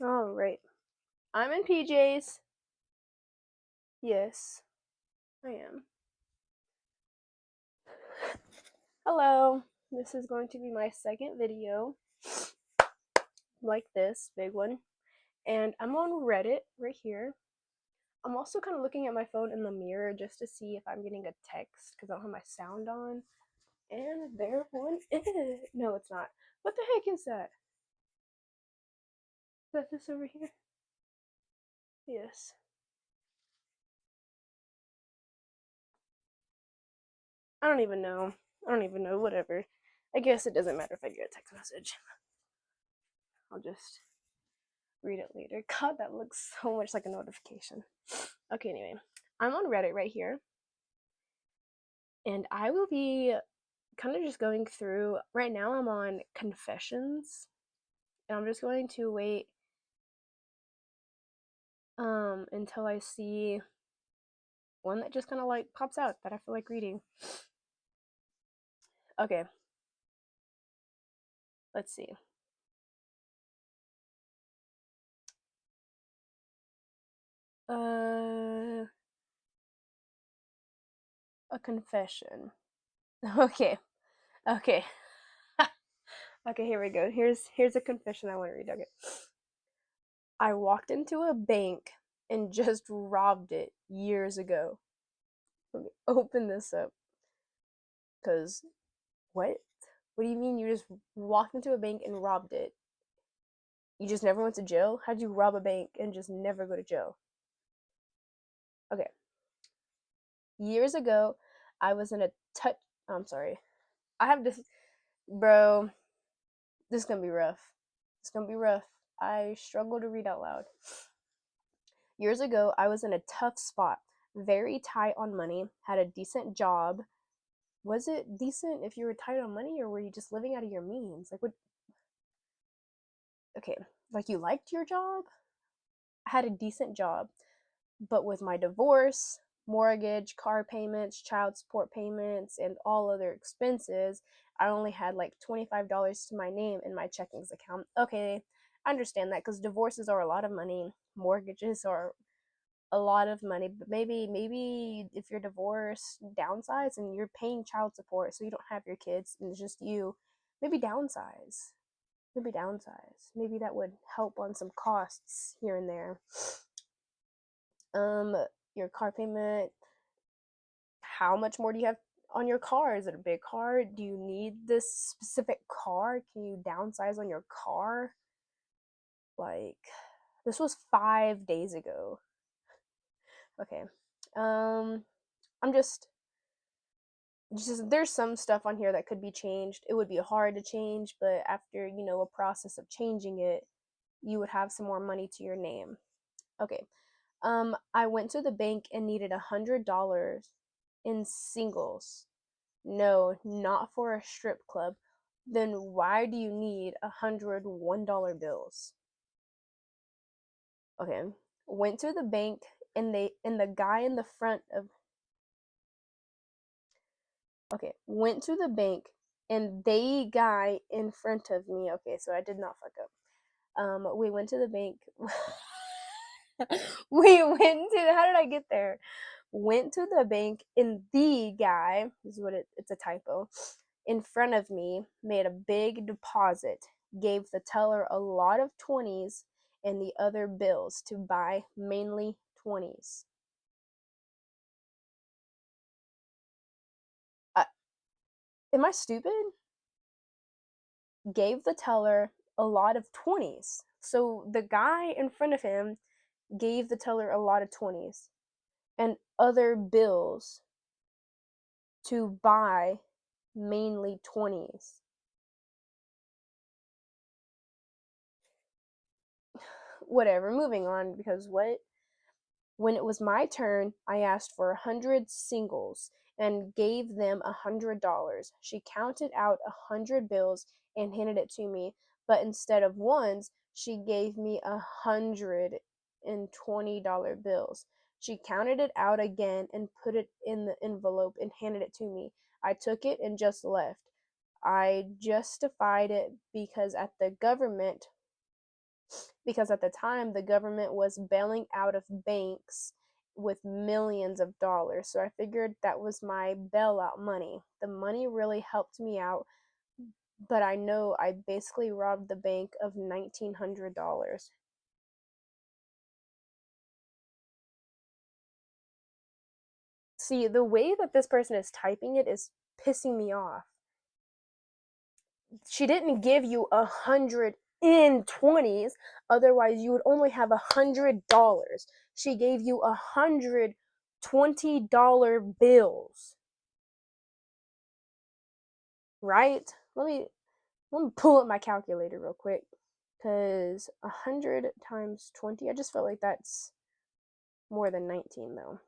All right. I'm in PJs. Yes, I am. Hello. This is going to be my second video like this, big one. And I'm on Reddit right here. I'm also kind of looking at my phone in the mirror just to see if I'm getting a text because I don't have my sound on. And there one is. No, it's not. What the heck is that? Is that this over here? Yes. I don't even know. I don't even know. Whatever. I guess it doesn't matter if I get a text message. I'll just read it later. God, that looks so much like a notification. Okay, anyway, I'm on Reddit right here, and I will be kind of just going through. Right now, I'm on confessions, and I'm just going to wait until I see one that just kind of like pops out that I feel like reading. Okay, let's see. Uh, a confession. Okay, okay, okay. Here we go. Here's a confession I want to read. Okay. I walked into a bank and just robbed it years ago. Let me open this up. Because, what? What do you mean you just walked into a bank and robbed it? You just never went to jail? How'd you rob a bank and just never go to jail? Okay. Years ago, I was in a touch. I'm sorry. I have this. Bro, this is gonna be rough. It's gonna be rough. I struggle to read out loud. Years ago, I was in a tough spot, very tight on money, had a decent job. Was it decent if you were tight on money, or were you just living out of your means? Like, what? Okay, like you liked your job? I had a decent job, but with my divorce, mortgage, car payments, child support payments, and all other expenses, I only had like $25 to my name in my checkings account. Okay, I understand that because divorces are a lot of money, mortgages are a lot of money, but maybe if you're divorced, downsize and you're paying child support so you don't have your kids and it's just you, maybe downsize. Maybe downsize. Maybe that would help on some costs here and there. Um, your car payment, how much more do you have on your car? Is it a big car? Do you need this specific car? Can you downsize on your car? Like, this was 5 days ago. Okay. Um, I'm just there's some stuff on here that could be changed. It would be hard to change, but after, a process of changing it, you would have some more money to your name. Okay. I went to the bank and needed $100 in singles. No, not for a strip club. Then why do you need 100 $1 bills? Okay. Went to the bank and the guy in the front of okay, went to the bank and the guy in front of me. Okay, so I did not fuck up. We went to the bank. We went to how did I get there? Went to the bank and the guy, this is what it's a typo, in front of me made a big deposit, gave the teller a lot of 20s and the other bills to buy mainly 20s. Uh, am I stupid? Gave the teller a lot of 20s. So the guy in front of him gave the teller a lot of 20s and other bills to buy mainly 20s. Whatever, moving on because what? When it was my turn, I asked for 100 singles and gave them $100. She counted out 100 bills and handed it to me, but instead of ones, she gave me $120 bills. She counted it out again and put it in the envelope and handed it to me. I took it and just left. I justified it because at the government because at the time the government was bailing out of banks with millions of dollars. So I figured that was my bailout money. The money really helped me out, but I know I basically robbed the bank of $1,900. See, the way that this person is typing it is pissing me off. She didn't give you 120s, otherwise you would only have $100. She gave you $120 bills, right? Let me pull up my calculator real quick, because 100 times 20, I just felt like that's more than 19 though.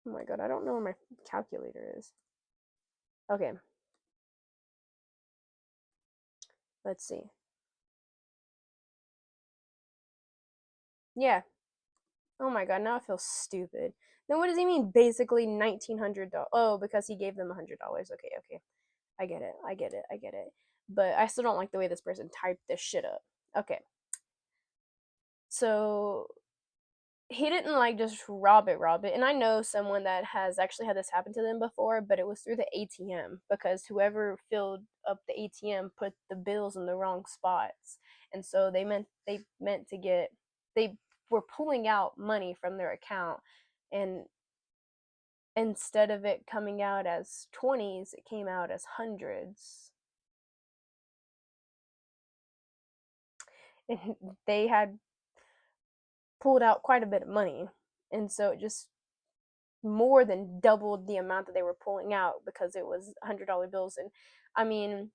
Oh my god, I don't know where my calculator is. Okay, let's see. Yeah. Oh my god, now I feel stupid. Then what does he mean basically $1,900? Oh, because he gave them $100. Okay, okay. I get it. I get it. I get it. But I still don't like the way this person typed this shit up. Okay. So he didn't like just rob it. And I know someone that has actually had this happen to them before, but it was through the ATM, because whoever filled up the ATM put the bills in the wrong spots. And so they meant to get they were pulling out money from their account, and instead of it coming out as 20s, it came out as hundreds. And they had pulled out quite a bit of money. And so it just more than doubled the amount that they were pulling out, because it was $100 bills. And I mean,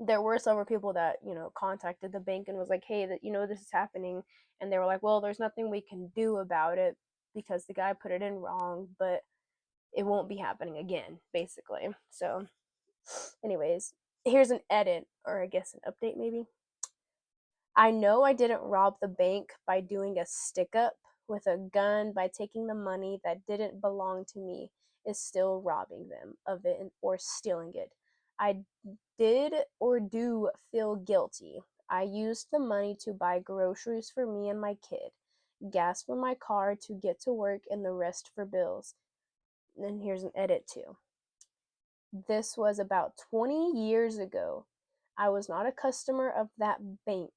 there were several people that contacted the bank and was like, hey, that this is happening. And they were like, well, there's nothing we can do about it because the guy put it in wrong, but it won't be happening again, basically. So anyways, here's an edit, or I guess an update maybe. I know I didn't rob the bank by doing a stick up with a gun. By taking the money that didn't belong to me is still robbing them of it or stealing it. I did or do feel guilty. I used the money to buy groceries for me and my kid, gas for my car to get to work, and the rest for bills. And here's an edit too. This was about 20 years ago. I was not a customer of that bank,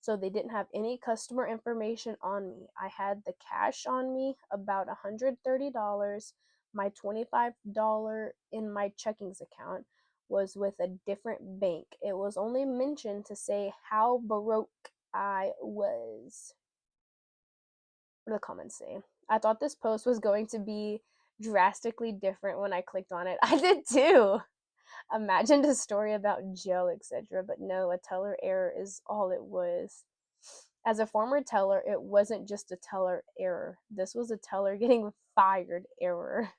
so they didn't have any customer information on me. I had the cash on me, about $130. My $25 in my checkings account was with a different bank. It was only mentioned to say how broke I was. What do the comments say? I thought this post was going to be drastically different when I clicked on it. I did too. Imagined a story about jail, etc. But no, a teller error is all it was. As a former teller, it wasn't just a teller error. This was a teller getting fired error.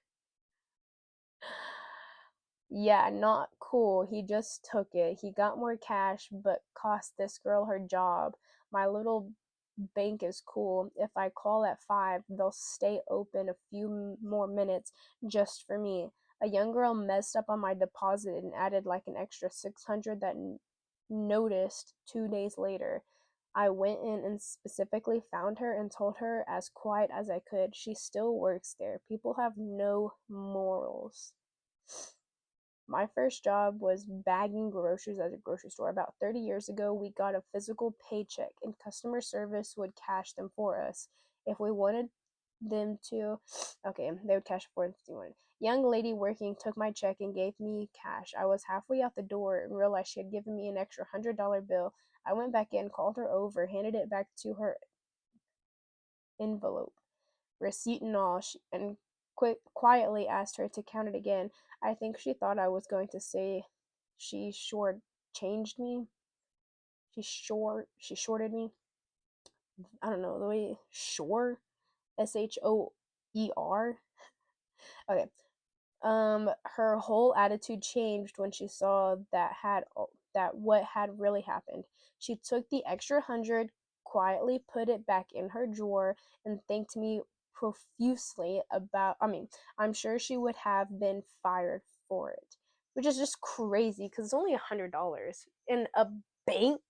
Yeah, not cool. He just took it. He got more cash, but cost this girl her job. My little bank is cool. If I call at 5, they'll stay open a few more minutes just for me. A young girl messed up on my deposit and added like an extra 600 that noticed 2 days later. I went in and specifically found her and told her as quiet as I could. She still works there. People have no morals. My first job was bagging groceries at a grocery store. About 30 years ago, we got a physical paycheck, and customer service would cash them for us. If we wanted them to, okay, they would cash for us if they wanted. Young lady working took my check and gave me cash. I was halfway out the door and realized she had given me an extra $100 bill. I went back in, called her over, handed it back to her envelope, receipt and all, and quietly asked her to count it again. I think she thought I was going to say she short changed me. She shorted me. I don't know the way shore, SHOER. Okay. Her whole attitude changed when she saw that what had really happened. She took the extra 100, quietly put it back in her drawer, and thanked me profusely. I'm sure she would have been fired for it. which is just crazy because it's only $100 in a bank.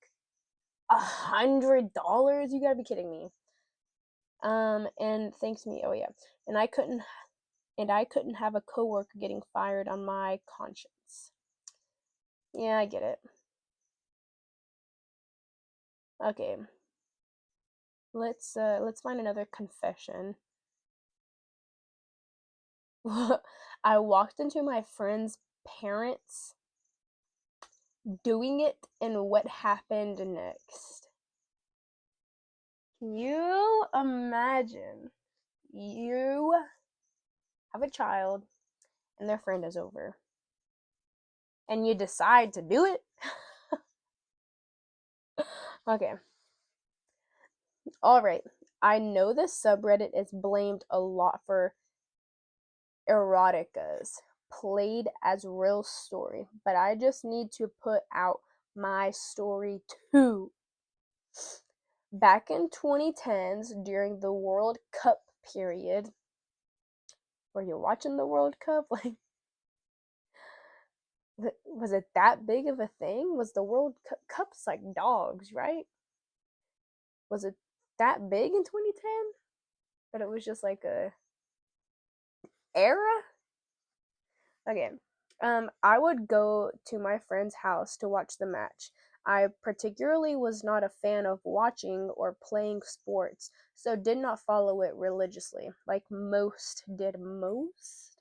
$100? You gotta be kidding me. And thanks me. Oh yeah, and I couldn't have a coworker getting fired on my conscience. Yeah, I get it. Okay, let's find another confession. I walked into my friend's parents doing it, and what happened next? Can you imagine? You have a child, and their friend is over, and you decide to do it? Okay, alright. I know this subreddit is blamed a lot for eroticas played as real story, but I just need to put out my story too. Back in 2010s, during the World Cup period, were you watching the World Cup? Like, was it that big of a thing? Was the World Cup's like dogs, right? Was it that big in 2010? But it was just like a era? Okay. I would go to my friend's house to watch the match. I particularly was not a fan of watching or playing sports, so did not follow it religiously, like most did most.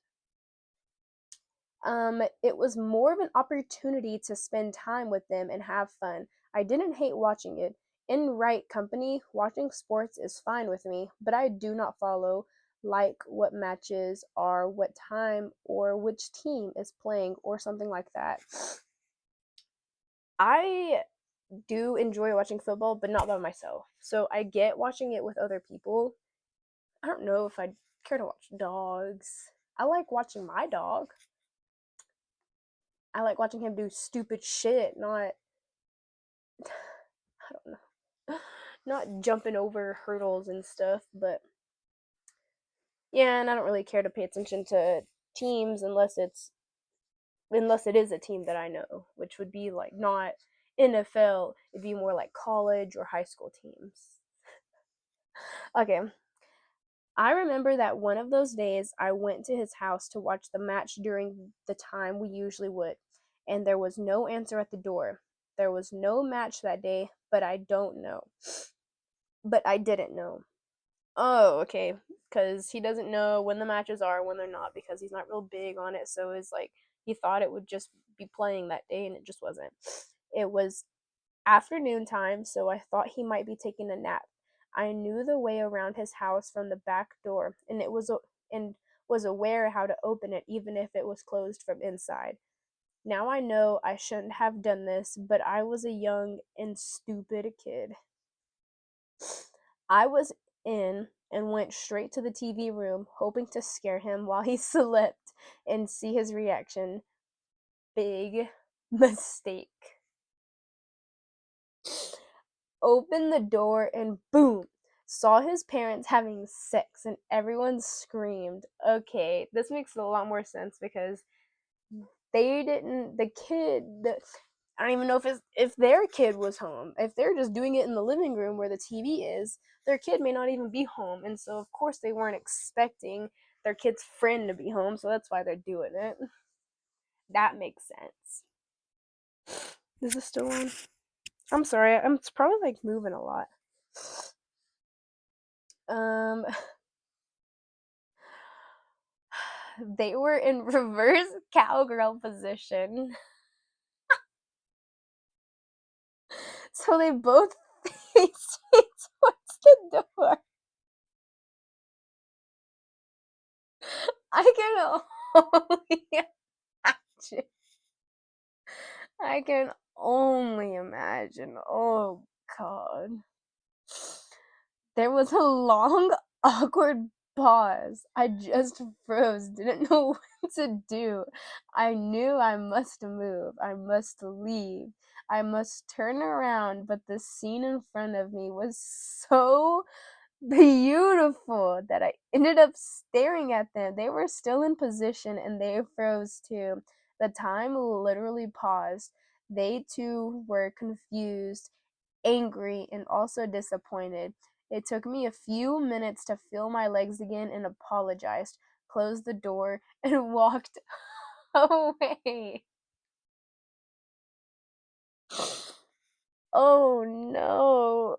It was more of an opportunity to spend time with them and have fun. I didn't hate watching it. In right company, watching sports is fine with me, but I do not follow like what matches are, what time, or which team is playing, or something like that. I do enjoy watching football, but not by myself. So I get watching it with other people. I don't know if I'd care to watch dogs. I like watching my dog. I like watching him do stupid shit, not I don't know. Not jumping over hurdles and stuff, but yeah, and I don't really care to pay attention to teams unless it is a team that I know, which would be like not NFL, it'd be more like college or high school teams. Okay. I remember that one of those days I went to his house to watch the match during the time we usually would, and there was no answer at the door. There was no match that day, but I don't know. But I didn't know. Oh, okay. Because he doesn't know when the matches are, when they're not, because he's not real big on it. So it's like he thought it would just be playing that day, and it just wasn't. It was afternoon time, so I thought he might be taking a nap. I knew the way around his house from the back door, and was aware how to open it, even if it was closed from inside. Now I know I shouldn't have done this, but I was a young and stupid kid. I was in and went straight to the TV room, hoping to scare him while he slept and see his reaction. Big mistake. Opened the door and boom! Saw his parents having sex and everyone screamed. Okay, this makes a lot more sense because they didn't I don't even know if their kid was home. If they're just doing it in the living room where the TV is, their kid may not even be home, and so of course they weren't expecting their kid's friend to be home, so that's why they're doing it. That makes sense. Is this still on? I'm sorry, I'm it's probably like moving a lot. Um, they were in reverse cowgirl position, so they both faced towards the door. I can only imagine. I can only imagine. Oh god. There was a long, awkward pause. I just froze, didn't know what to do. I knew I must move. I must leave. I must turn around, but the scene in front of me was so beautiful that I ended up staring at them. They were still in position and they froze too. The time literally paused. They too were confused, angry, and also disappointed. It took me a few minutes to feel my legs again and apologized, closed the door, and walked away. Oh no.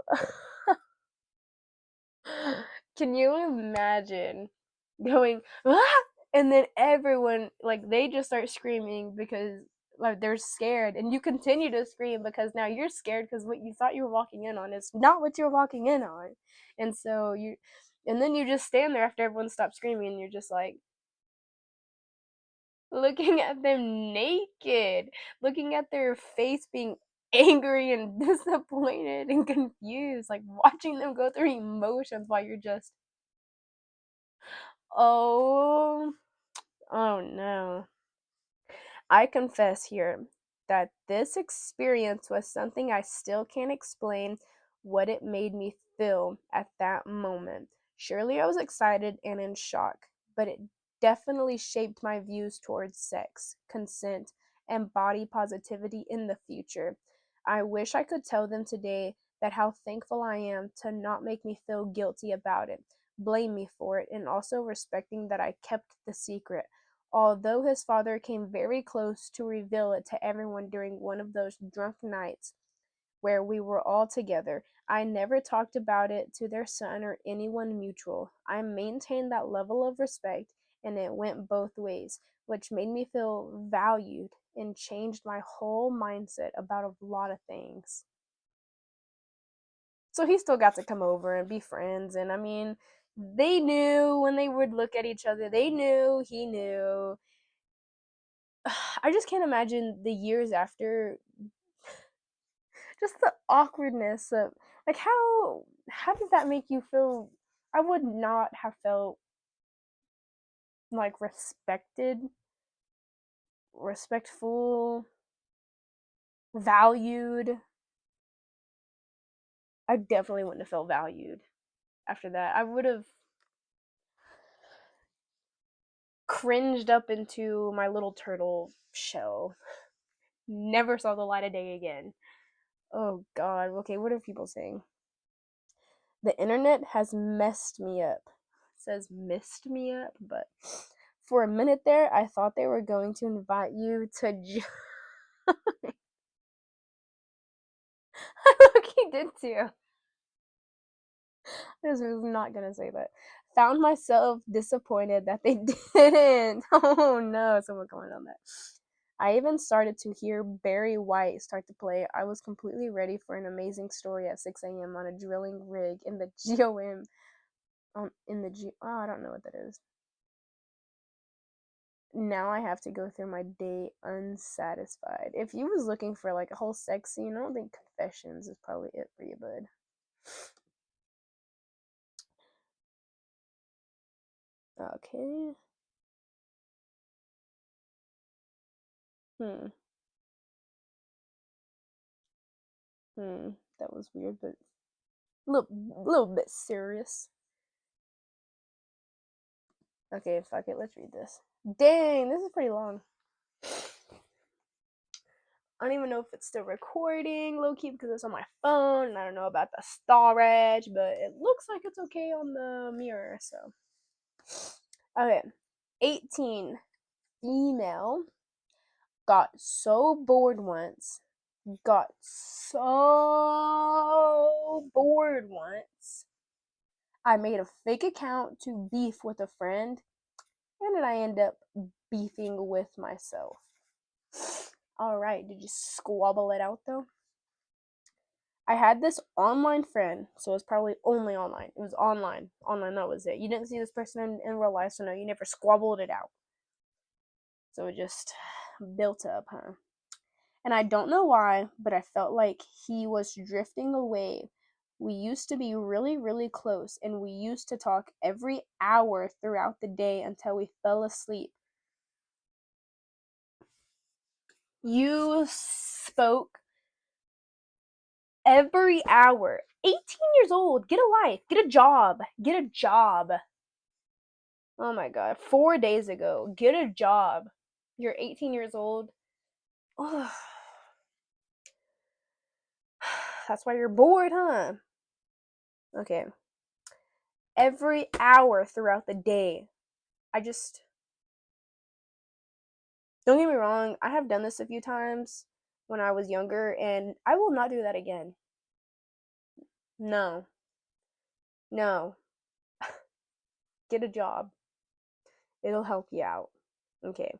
Can you imagine going, ah! And then everyone, like, they just start screaming because, like, they're scared, and you continue to scream because now you're scared because what you thought you were walking in on is not what you're walking in on. And so and then you just stand there after everyone stops screaming, and you're just like looking at them naked, looking at their face being angry and disappointed and confused, like watching them go through emotions while you're just, oh, oh no. I confess here that this experience was something I still can't explain what it made me feel at that moment. Surely I was excited and in shock, but it definitely shaped my views towards sex, consent, and body positivity in the future. I wish I could tell them today that how thankful I am to not make me feel guilty about it, blame me for it, and also respecting that I kept the secret. Although his father came very close to reveal it to everyone during one of those drunk nights where we were all together, I never talked about it to their son or anyone mutual. I maintained that level of respect, and it went both ways, which made me feel valued and changed my whole mindset about a lot of things. So he still got to come over and be friends, and I mean, they knew when they would look at each other, they knew, he knew. I just can't imagine the years after, just the awkwardness of, like, how does that make you feel? I would not have felt like respectful, valued. I definitely wouldn't have felt valued after that. I would have cringed up into my little turtle shell. Never saw the light of day again. Oh god. Okay, what are people saying? The internet has messed me up. It says messed me up, but for a minute there, I thought they were going to invite you to. I look, he did too. I was not gonna say that. Found myself disappointed that they didn't. Oh no, someone commented on that. I even started to hear Barry White start to play. I was completely ready for an amazing story at 6 a.m. on a drilling rig in the GOM. Oh, I don't know what that is. Now I have to go through my day unsatisfied. If you was looking for like a whole sex scene, I don't think Confessions is probably it for you, bud. Okay. Hmm. That was weird, but little bit serious. Okay, fuck it. Let's read this. Dang, this is pretty long. I don't even know if it's still recording, low key, because it's on my phone. And I don't know about the storage, but it looks like it's okay on the mirror. So, okay, 18, female, got so bored once. Got so bored once. I made a fake account to beef with a friend, and then I end up beefing with myself. All right, did you squabble it out though? I had this online friend, so it's probably only online. It was online. Online, that was it. You didn't see this person in real life, so no, you never squabbled it out. So it just built up, huh? And I don't know why, but I felt like he was drifting away. We used to be really, really close, and we used to talk every hour throughout the day until we fell asleep. You spoke every hour. 18 years old. Get a life. Get a job. Get a job. Oh my god. 4 days ago. Get a job. You're 18 years old. Oh, that's why you're bored, huh? Okay. Every hour throughout the day, I just, don't get me wrong, I have done this a few times when I was younger, and I will not do that again. No, no. Get a job. It'll help you out. Okay.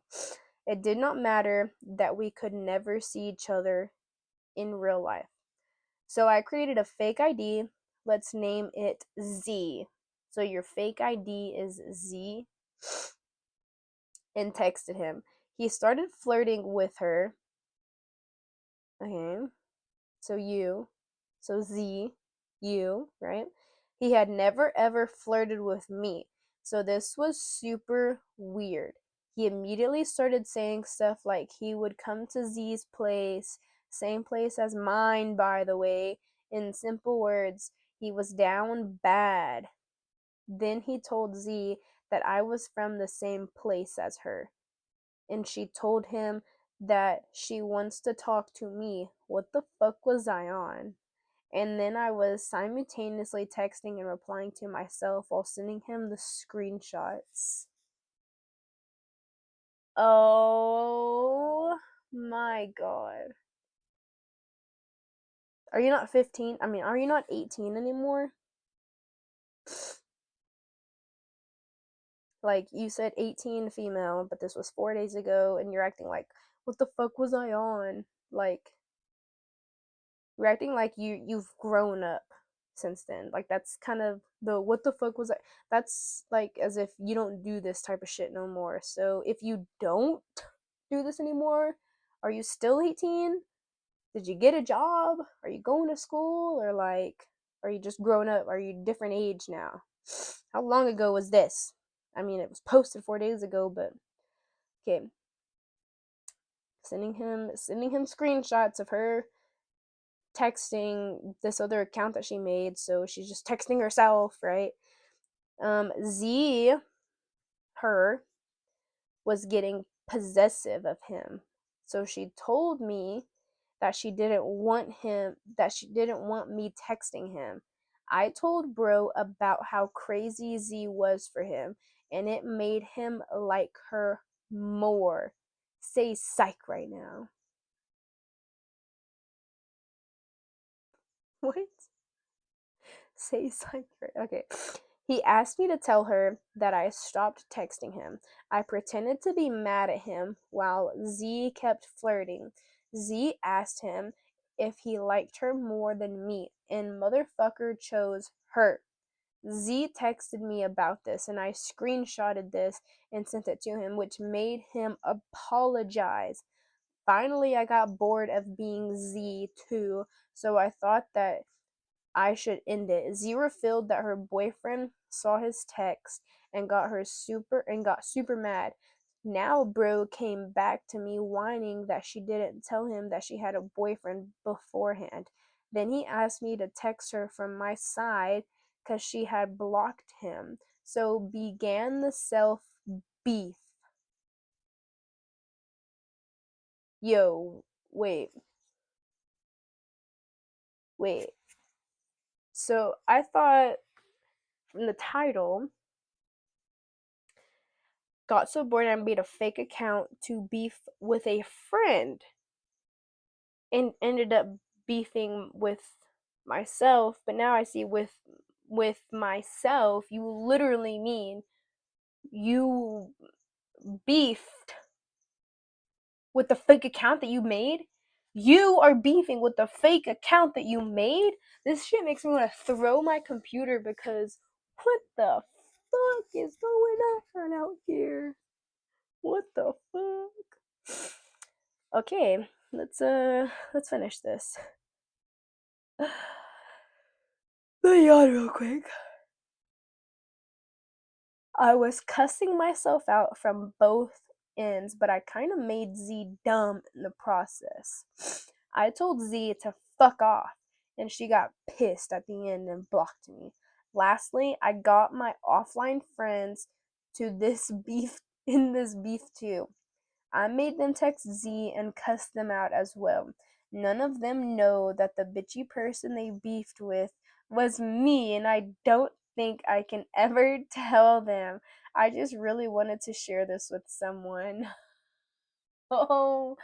It did not matter that we could never see each other in real life. So I created a fake ID. Let's name it Z. So your fake ID is Z, and texted him. He started flirting with her. Okay. So you. So Z, you, right? He had never ever flirted with me. So this was super weird. He immediately started saying stuff like he would come to Z's place, same place as mine, by the way. In simple words, he was down bad. Then he told Z that I was from the same place as her, and she told him that she wants to talk to me. What the fuck was I on? And then I was simultaneously texting and replying to myself while sending him the screenshots. Oh my god. Are you not 15? I mean, are you not 18 anymore? Like, you said 18 female, but this was 4 days ago, and you're acting like, what the fuck was I on? Like, you're acting like you've grown up since then. Like, that's kind of the what the fuck was I? That's like as if you don't do this type of shit no more. So if you don't do this anymore, are you still 18? Did you get a job? Are you going to school, or like are you just grown up? Are you different age now? How long ago was this? I mean, it was posted 4 days ago, but okay. Sending him screenshots of her texting this other account that she made, so she's just texting herself, right? Z, her, was getting possessive of him. So she told me that she didn't want me texting him. I told bro about how crazy Z was for him, and it made him like her more. Say psych right now. What? Say psych. Okay. He asked me to tell her that I stopped texting him. I pretended to be mad at him while Z kept flirting. Z asked him if he liked her more than me, and motherfucker chose her. Z texted me about this, and I screenshotted this and sent it to him, which made him apologize. Finally, I got bored of being Z too, so I thought that I should end it. Z revealed that her boyfriend saw his text and got super mad. Now bro came back to me whining that she didn't tell him that she had a boyfriend beforehand. Then he asked me to text her from my side cuz she had blocked him. So began the self beef. Yo, wait. Wait. So I thought from the title, got so bored I made a fake account to beef with a friend and ended up beefing with myself. But now I see with myself, you literally mean you beefed with the fake account that you made. You are beefing with the fake account that you made. This shit makes me want to throw my computer because what the fuck is going on out here? What the fuck? Okay, let's finish this. Let me yawn real quick. I was cussing myself out from both ends, but I kind of made Z dumb in the process. I told Z to fuck off, and she got pissed at the end and blocked me. Lastly, I got my offline friends to this beef too. I made them text Z and cuss them out as well. None of them know that the bitchy person they beefed with was me, and I don't think I can ever tell them. I just really wanted to share this with someone. Oh,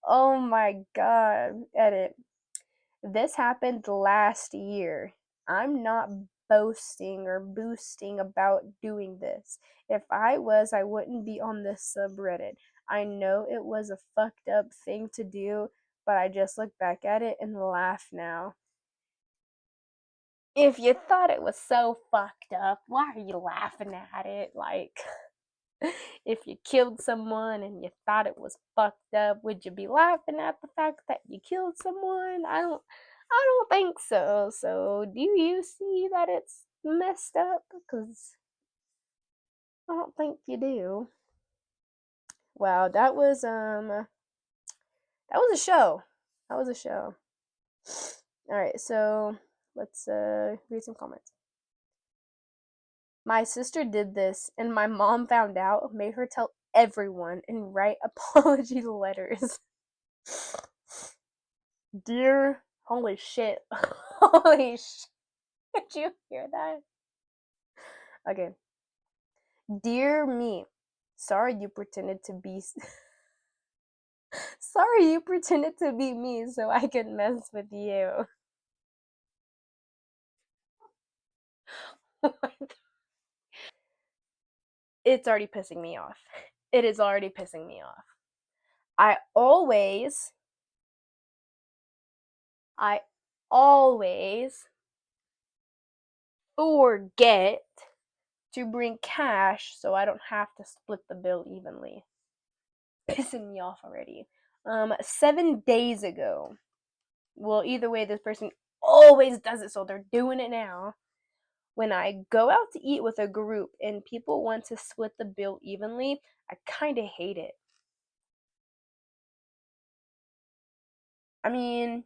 oh my god. Edit. This happened last year. I'm not boasting or boosting about doing this. If I was, I wouldn't be on this subreddit. I know it was a fucked up thing to do, but I just look back at it and laugh now. If you thought it was so fucked up, why are you laughing at it? Like, if you killed someone and you thought it was fucked up, would you be laughing at the fact that you killed someone? I don't think so. So, do you see that it's messed up? Because I don't think you do. Wow, that was a show. That was a show. All right, so let's read some comments. My sister did this, and my mom found out, made her tell everyone, and write apology letters. Dear, holy shit. Holy shit. Did you hear that? Okay. Dear me. Sorry you pretended to be. Sorry you pretended to be me so I could mess with you. It's already pissing me off. It is already pissing me off. I always, I always forget to bring cash so I don't have to split the bill evenly. Pissing me off already. 7 days ago. Well, either way, this person always does it, so they're doing it now. When I go out to eat with a group and people want to split the bill evenly, I kind of hate it. I mean,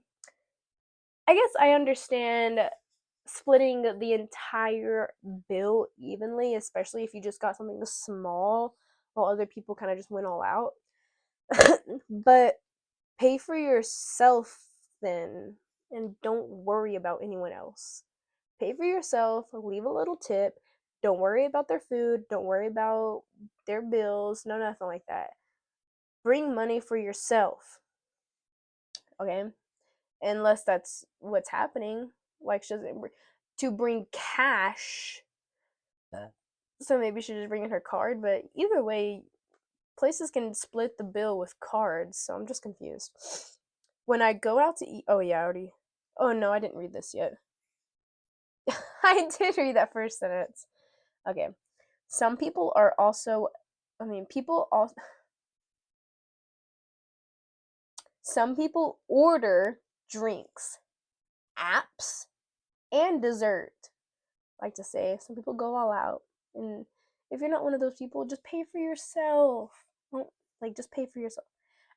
I guess I understand splitting the entire bill evenly, especially if you just got something small while other people kind of just went all out. But pay for yourself then and don't worry about anyone else. Pay for yourself, leave a little tip. Don't worry about their food, don't worry about their bills, no, nothing like that. Bring money for yourself, okay? Unless that's what's happening. Like, she doesn't to bring cash. So maybe she just bring in her card, but either way, places can split the bill with cards, so I'm just confused. When I go out to eat, oh yeah, I already. Oh no, I didn't read this yet. I did read that first sentence. Okay. Some people are also, I mean, people also, some people order drinks, apps, and dessert. I like to say, some people go all out. And if you're not one of those people, just pay for yourself. Don't, like, just pay for yourself.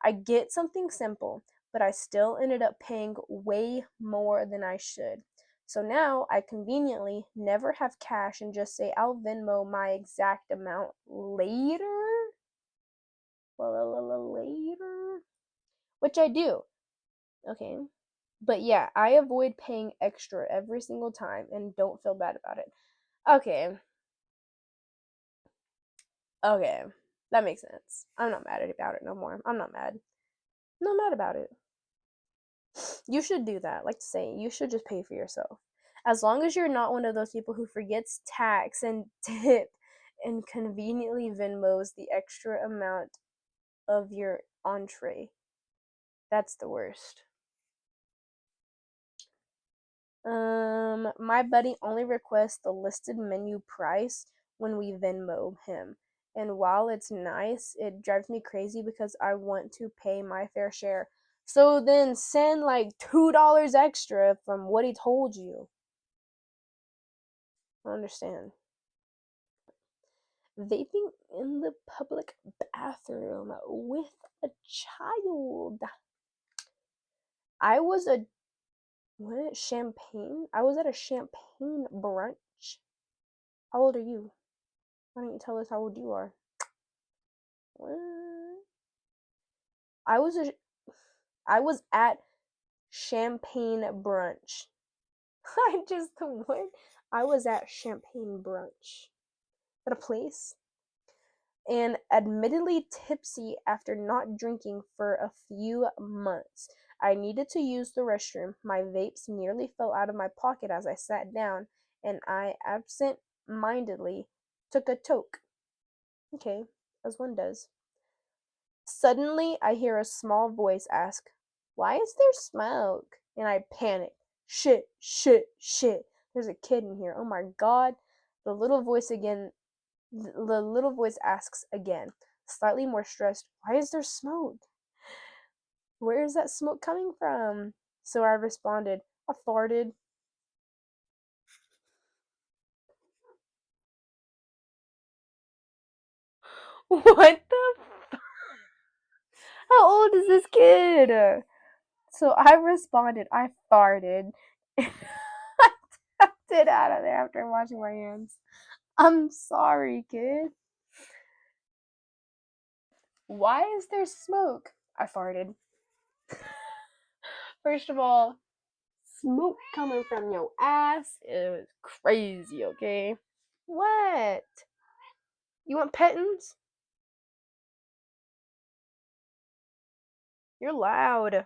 I get something simple, but I still ended up paying way more than I should. So now I conveniently never have cash and just say I'll Venmo my exact amount later. Later. Which I do. Okay. But yeah, I avoid paying extra every single time and don't feel bad about it. Okay. Okay. That makes sense. I'm not mad about it no more. I'm not mad. I'm not mad about it. You should do that. Like to say, you should just pay for yourself. As long as you're not one of those people who forgets tax and tip and conveniently Venmos the extra amount of your entree. That's the worst. My buddy only requests the listed menu price when we Venmo him. And while it's nice, it drives me crazy because I want to pay my fair share. So then send like $2 extra from what he told you. I understand. Vaping in the public bathroom with a child. I was a what? Champagne? I was at a champagne brunch. How old are you? Why don't you tell us how old you are? What? I was a, I was at champagne brunch. I just what? I was at champagne brunch at a place and admittedly tipsy after not drinking for a few months. I needed to use the restroom. My vapes nearly fell out of my pocket as I sat down, and I absent mindedly took a toke. Okay, as one does. Suddenly, I hear a small voice ask, "Why is there smoke?" And I panic. Shit, shit, shit. There's a kid in here. Oh my god. The little voice again the little voice asks again, slightly more stressed, "Why is there smoke? Where is that smoke coming from?" So I responded, "I farted." What the How old is this kid? So I responded, "I farted." I tapped it out of there after washing my hands. "I'm sorry, kid." "Why is there smoke?" I farted. First of all, smoke coming from your ass is crazy, okay? What? You want pettins? You're loud.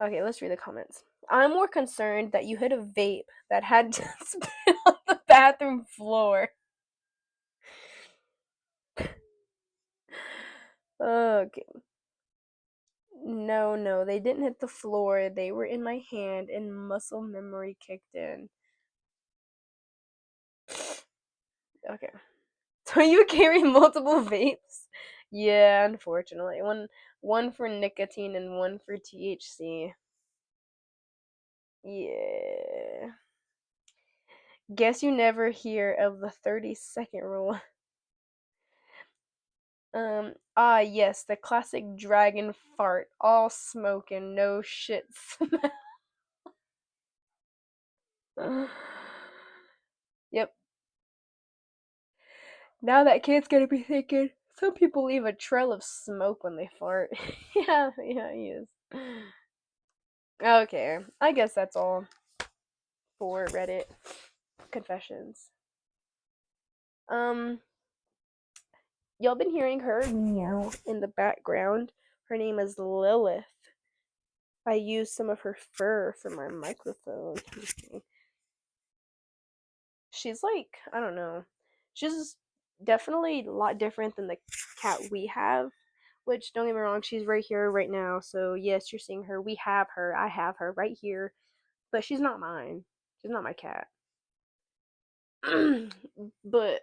Okay, let's read the comments. I'm more concerned that you hit a vape that had to spit on the bathroom floor. Okay. No, no, they didn't hit the floor. They were in my hand and muscle memory kicked in. Okay. So you carry multiple vapes? Yeah, unfortunately. One for nicotine and one for THC. Yeah. Guess you never hear of the 30-second rule. Yes, the classic dragon fart, all smoke and no shit smell. Yep. Now that kid's gonna be thinking, some people leave a trail of smoke when they fart. Yeah, yeah, he is. Okay, I guess that's all for Reddit confessions. Um, y'all been hearing her meow in the background. Her name is Lilith. I used some of her fur for my microphone. She's like, I don't know. She's definitely a lot different than the cat we have. Which, don't get me wrong, she's right here, right now. So, yes, you're seeing her. We have her. I have her right here. But she's not mine. She's not my cat. But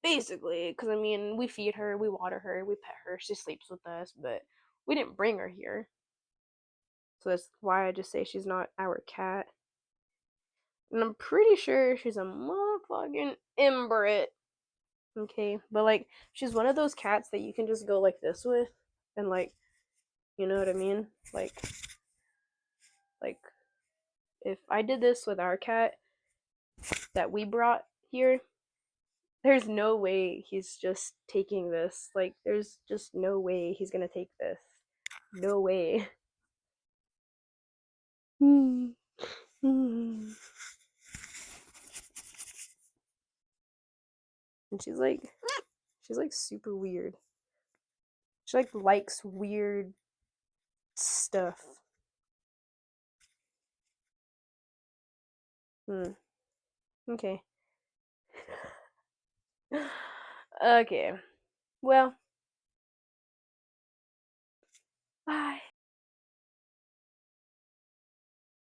basically, because I mean, we feed her, we water her, we pet her, she sleeps with us, but we didn't bring her here. So that's why I just say she's not our cat. And I'm pretty sure she's a motherfucking inbred. Okay, but like, she's one of those cats that you can just go like this with, and like, you know what I mean? Like, if I did this with our cat that we brought here, there's no way he's just taking this. Like, there's just no way he's gonna take this. No way. And she's like super weird. She like likes weird stuff. Hmm. Okay. Okay. Well,